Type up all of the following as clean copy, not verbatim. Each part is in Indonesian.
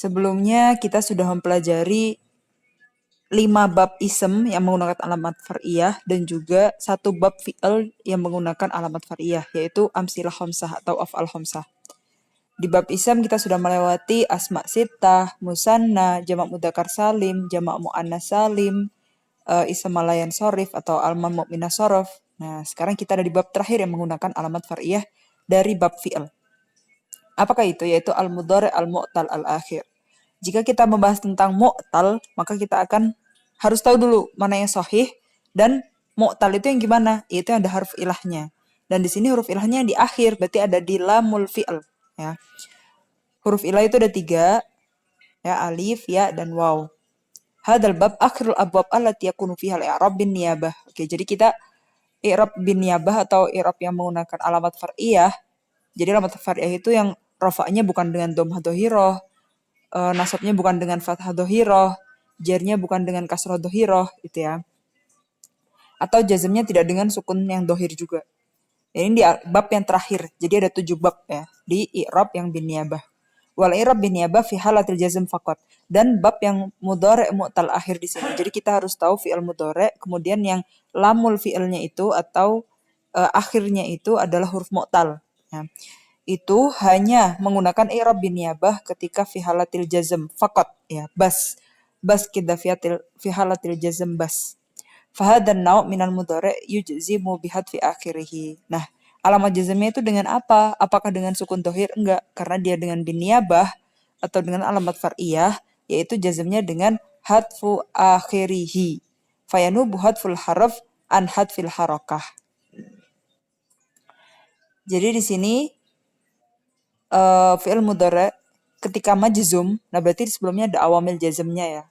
Sebelumnya kita sudah mempelajari 5 bab ism yang menggunakan alamat far'iyah dan juga 1 bab fi'il yang menggunakan alamat far'iyah, yaitu amsilah khamsah atau af'al khamsah. Di bab ism kita sudah melewati asma sittah, musanna, jamak mudzakkar salim, jamak muannas salim, ism malayan sorif atau alman mu'minah sorof. Nah, sekarang kita ada di bab terakhir yang menggunakan alamat far'iyah dari bab fi'il. Apakah itu? Yaitu al-mudhari' al-mu'tal al-akhir. Jika kita membahas tentang mu'tal, maka kita akan harus tahu dulu mana yang sahih dan mu'tal itu yang gimana? Itu yang ada huruf ilahnya. Dan di sini huruf ilahnya yang di akhir, berarti ada di lamul fi'il. Ya. Huruf ilah itu ada 3, ya, alif, ya, dan waw. Hadal bab akhirul abwab allati yakunu fiha al-i'rab bin niyabah. Oke, jadi kita i'rab bin niyabah atau i'rab yang menggunakan alamat far'iyah. Jadi alamat far'iyah itu yang rafa'nya bukan dengan dhammah dhahiroh, nasabnya bukan dengan fathah dhahiroh, jarnya bukan dengan kasrah dhahiroh, gitu ya. Atau jazmnya tidak dengan sukun yang dhahir juga. Ini di bab yang terakhir. Jadi ada 7 bab ya di i'rab yang bin niyabah. Wal i'rab bin niyabah fi halatil jazm faqat. Dan bab yang mudhari' mu'tal akhir di sini. Jadi kita harus tahu fi'il mudhari', kemudian yang lamul fi'ilnya itu atau akhirnya itu adalah huruf mu'tal. Ya. Itu hanya menggunakan i'rab bin niyabah ketika fi halatil jazm faqat ya, bas fi halatil jazm bas. Fahadan naw' minal mudhari' yujzimu bihadfi akhirih. Nah, alamat jazmnya itu dengan apa? Apakah dengan sukun dhahir? Enggak, karena dia dengan bin niyabah atau dengan alamat far'iyah, yaitu jazmnya dengan hadfu akhirih. Fayanubu hadful harf an hadfil harakah. Jadi di sini fi'il mudhari' ketika majzum, nah berarti sebelumnya ada awamil jazmnya ya.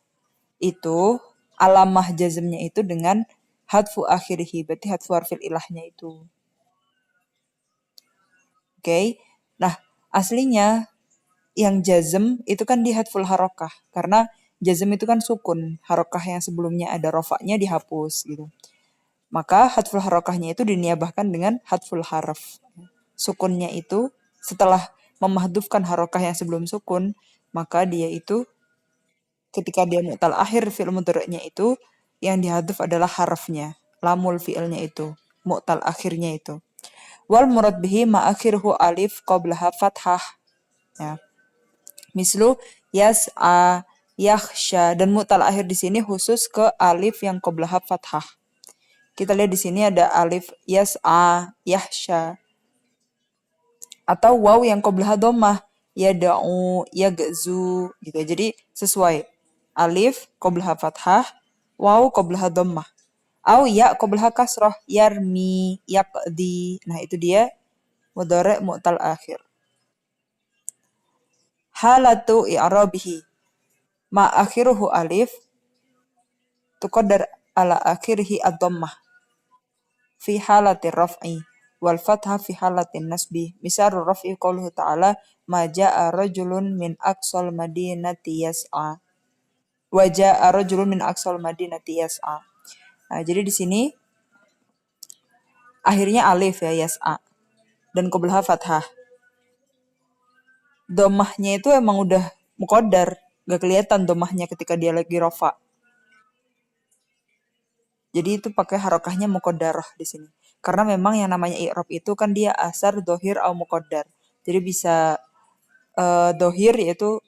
Itu alamah jazmnya itu dengan hadfu akhirihi, berarti hadfu harfil ilahnya itu. Oke. Nah, aslinya yang jazm itu kan di hadful harokah, karena jazm itu kan sukun, harokah yang sebelumnya ada rofaknya dihapus gitu. Maka hadful harokahnya itu diniabahkan dengan hadful harf. Sukunnya itu setelah memahdufkan harokah yang sebelum sukun, maka dia itu ketika dia mu'tal akhir fi'il mudhari'nya itu yang dihaduf adalah harfnya, lamul fi'ilnya itu, mu'tal akhirnya itu. Wal murad bihi ma akhiruhu alif qablaha fathah. Ya. Mislu yas'a, yakhsha, dan mu'tal akhir di sini khusus ke alif yang qablaha fathah. Kita lihat di sini ada alif yas'a, yakhsha. Atau waw yang qablaha dhammah, yad'u, yagzu gitu. Jadi sesuai. Alif qablaha fathah, waw qablaha dhammah. Au ya qablaha kasrah, yarmi, yaqdi. Nah, itu dia mudhari' mu'tal akhir. Halatu i'rabihi ma akhiruhu alif tuqaddar ala akhirihi ad-dhammah fi halati raf'i wal fathah fi halati nasbi. Misal raf'i qauluhu ta'ala ma ja'a rajulun min aqsal madinati yas'a. Wa ja'a rajulun min aqsal madinati yas'a. Nah, jadi di sini akhirnya alif ya, yas'a, dan qablaha fathah. Dhammahnya itu emang udah muqaddar, gak kelihatan dhammahnya ketika dia lagi rafa. Jadi itu pakai harokahnya muqaddarah di sini. Karena memang yang namanya i'rab itu kan dia asar, dohir, au muqaddar. Jadi bisa dohir yaitu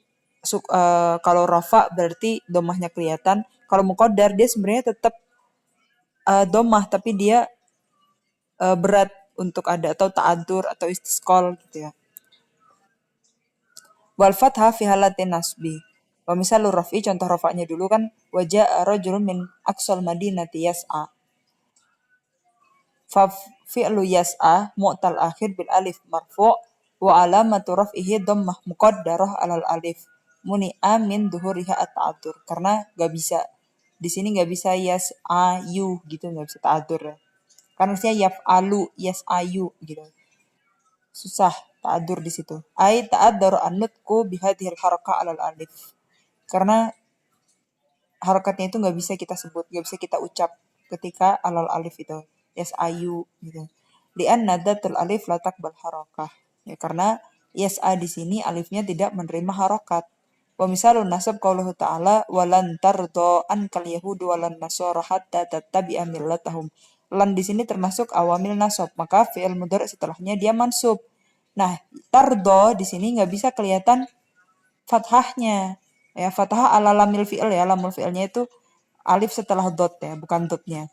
kalau rafa berarti dhammahnya kelihatan. Kalau muqaddar dia sebenarnya tetap dhammah tapi dia berat untuk ada atau ta'adur atau istisqal gitu ya. Wal fathah fi halatin nasbi. Wa misalul raf'i, contoh rafa'nya dulu kan waja'a rajulun min aqsal madinati yas'a. Fa fi'lu yas'a mu'tal akhir bil alif marfu' wa alamatu raf'ihi dhammah muqaddarah alal alif muni'a min dhuhuriha at-ta'adur. Karena gak bisa di sini gak bisa yas'ayu gitu, gak bisa ta'adur ya. Karena harusnya yaf'alu, yas'ayu gitu. Susah ta'adur di situ. Ai ta'addar an-nutqu bihadhil harakah alal alif. Karena harakatnya itu nggak bisa kita sebut, nggak bisa kita ucap ketika alal alif itu. Yas'ayu gitu. Li'anna dzatul alif la taqbal harakah. Ya, karena yas'a di sini alifnya tidak menerima harakat. Wa misalun nasab qauluhu ta'ala walan tardo ankal yahudu walan nasara hatta tattabi'a millatahum. Lan di sini termasuk awamil nasab, maka fi'il mudhari setelahnya dia mansub. Nah, tardo di sini nggak bisa kelihatan fathahnya. Ya, fathah ala lamil fi'il ya, lamul fi'ilnya itu alif setelah dot ya, bukan dotnya.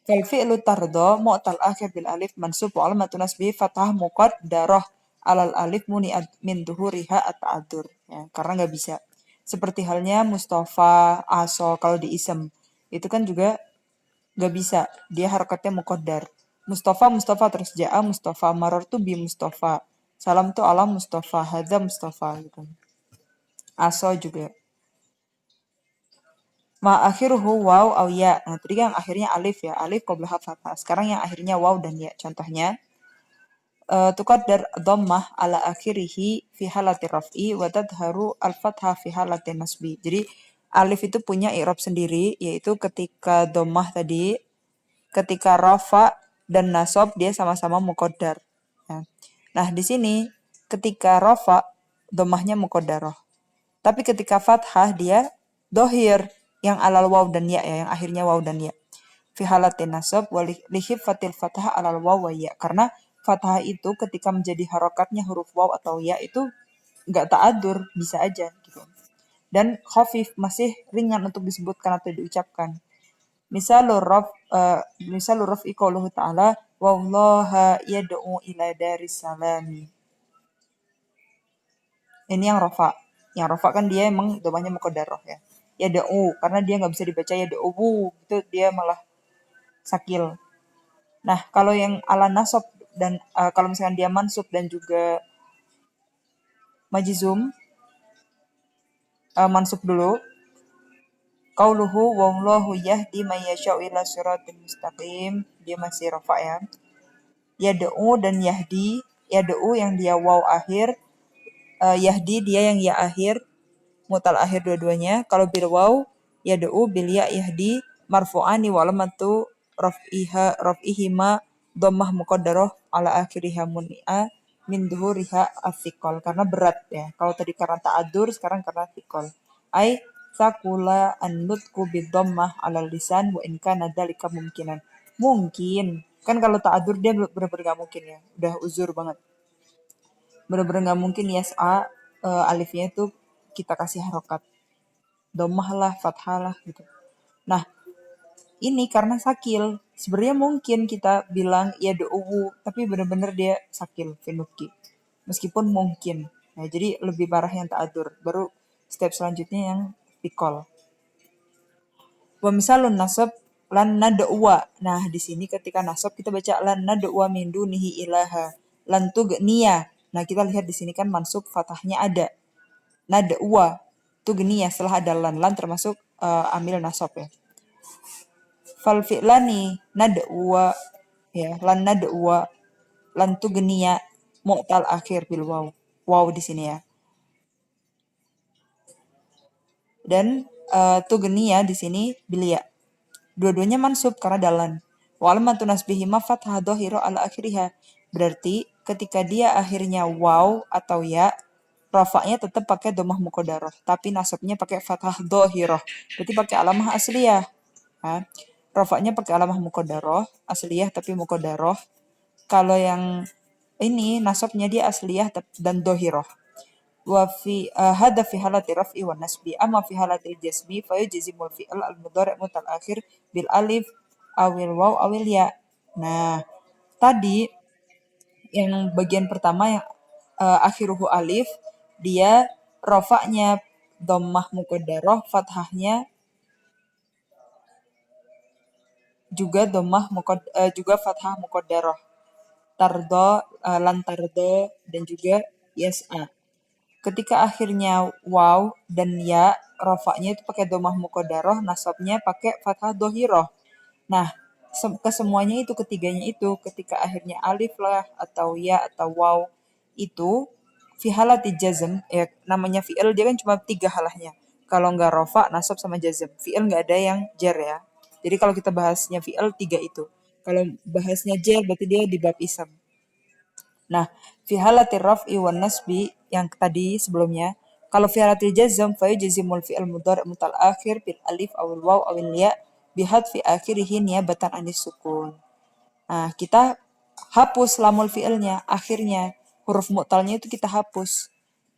Fal fi'lu tardo mu'tal akhir bil alif mansub wa alamatu nasbihi fathah muqaddarah alal alif muni'at min duhuriha at-ta'adur. Ya, karena nggak bisa. Seperti halnya Mustafa, Aso, kalau di isem. Itu kan juga nggak bisa. Dia harokatnya muqaddar. Mustafa, Mustafa, terus ja'a Mustafa, maror tuh bi Mustafa. Salam tuh ala Mustafa, hadza Mustafa gitu. Aso juga. Ma akhiruhu waw au ya. Nah, tadi kan akhirnya alif ya. Alif qablaha fathah. Sekarang yang akhirnya waw dan ya. Contohnya, tuqaddar dhammah ala akhirihi fi halati raf'i wa tadharu al-fathah fi halati nasbi. Jadi alif itu punya i'rab sendiri, yaitu ketika dhammah tadi, ketika rafa dan nasab dia sama-sama muqaddar. Nah, di sini ketika rafa dhammahnya muqaddarah. Tapi ketika fathah dia dohir yang alal waw dan ya, yang akhirnya waw dan ya. Fi halatin nasab wa lihib fatil fathah alal waw wa ya. Karena fathah itu ketika menjadi harokatnya huruf waw atau ya itu nggak ta'adur, bisa aja gitu. Dan khafif masih ringan untuk disebutkan atau diucapkan. Misalur raf'i qauluhu ta'ala wallaha yad'u ila daris salami. Ini yang rofa. Yang rofa kan dia emang domahnya muqaddarah ya. Ya da'u, karena dia nggak bisa dibaca ya da'u, itu dia malah sakil. Nah, kalau yang ala nasab dan kalau misalkan dia mansub dan juga majizum, mansub dulu. Qauluhu wallahu yahdi may yasha'u ila siratal mustaqim, dia masih rofa ya. Ya da'u dan yahdi, ya da'u yang dia waw akhir, yahdi dia yang ya akhir, mutal akhir dua-duanya. Kalau bil waw yad'u bil ya yahdi marfu'ani wa alamatu raf'ihima dhammah muqaddarah ala akhiriha mun'a min dhuhuriha afiqol, karena berat ya. Kalau tadi karena ta'adur, sekarang karena fiqol. Ai sakula an-nutqu bid dhammah ala lisan wa in kana dzalika mungkinan. Mungkin. Kan kalau ta'adur dia benar-benar gak mungkin ya. Udah uzur banget. Benar-benar gak mungkin yas'a alifnya itu kita kasih harokat. Dhammah lah, fathah lah gitu. Nah, ini karena sakil. Sebenarnya mungkin kita bilang ya do'u, tapi benar-benar dia sakil, finuki. Meskipun mungkin. Nah, jadi lebih parah yang ta'adur. Baru step selanjutnya yang fikol. Wa misalun nasab lan nad'uwa. Nah, di sini ketika nasab kita baca lan nad'uwa min dunihi ilaha. Lan tugniya. Nah, kita lihat di sini kan mansub fathahnya ada. Nad'uwa tugniya setelah ada lan termasuk amil nasab ya. Fal fi'lani nad'uwa ya, lan nad'uwa lan tugniya mu'tal akhir bil waw. Waw di sini ya. Dan tugniya di sini bilia. Dua-duanya mansub karena dalan. Wa alamatu nasbihi ma fathah dhahira ala akhiriha. Berarti ketika dia akhirnya waw atau ya, rafa'nya tetap pakai dhammah muqaddarah, tapi nasabnya pakai fathah dhahirah. Berarti pakai alamah asliyah. Nah, rafa'nya pakai alamah muqaddarah, asliyah tapi muqaddarah. Kalau yang ini nasabnya dia asliyah dan dhahirah. Wa fi hadha fi halati raf'i wa nasbi, amma fi halati jazmi fa yujzimul fi'l al-mudhari' mutal akhir bil alif awil waw awil ya. Nah, tadi yang bagian pertama yang akhiruhu alif, dia rofaknya dhammah muqaddarah, fathahnya juga juga fathah muqaddarah. Tardo, lan tardo dan juga yas'a. Ketika akhirnya waw dan ya, rofaknya itu pakai dhammah muqaddarah, nasabnya pakai fathah dhahirah. Nah, kesemuanya itu, ketiganya itu, ketika akhirnya alif lah, atau ya, atau waw, itu fi halati jazm, ya namanya fi'il dia kan cuma 3 halahnya. Kalau nggak rofa, nasab sama jazm. Fi'il nggak ada yang jar ya. Jadi kalau kita bahasnya fi'il 3 itu. Kalau bahasnya jar berarti dia di bab isam. Nah, fi halati raf'i wan nasbi yang tadi sebelumnya, Kalau fi halatil jazm fa yujzimul fi'il mudhari' mutal akhir bil alif awil waw awil ya bihad fi akhirihi niyabatan anis sukun. Nah, kita hapus lamul fi'ilnya, akhirnya huruf mu'talnya itu kita hapus.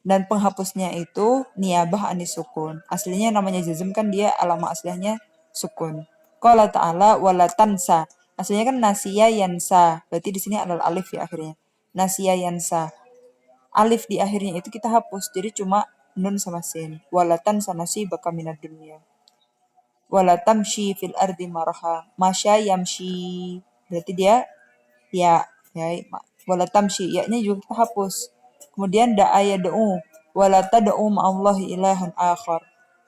Dan penghapusnya itu niyabah anis sukun. Aslinya namanya jazm kan dia alama aslinya sukun. Qala ta'ala wala tansa. Aslinya kan nasiya yansa. Berarti di sini adalah alif ya akhirnya. Nasiya yansa. Alif di akhirnya itu kita hapus. Jadi cuma nun sama sin. Wala tansa nasibaka minad dunya. Wala tamshi fil ardi maraha. Masya yamshi. Berarti dia ya, wala tamshi, ya-nya juga kita hapus. Kemudian da'a yad'u, wala tad'u ma'allahi ilahan akhar.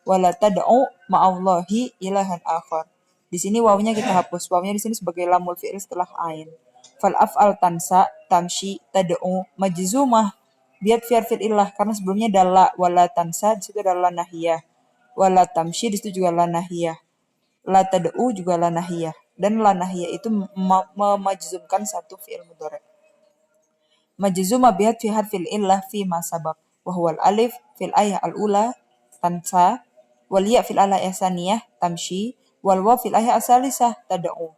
Wala tad'u ma'allahi ilahan akhar. Di sini wawnya kita hapus. Wawnya di sini sebagai lamul fi'il setelah ain. Fal af'al tansa, tamshi, tad'u, majzumah. Biat fi'il illah karena sebelumnya dalla wala tansa di situ adalah nahiyah. Wala tamshi di situ juga la nahiyah. La tad'u juga la nahiyah. Dan la nahiyah itu memajzumkan satu fi'il mudhari'. Majzuma bihat fi harfil illah fi ma sabaq. Wa huwa al-alif fil ayah al-ula tansa wal ya fil ayah asaniyah tamshi wal waw fil ayah asalisah tad'u.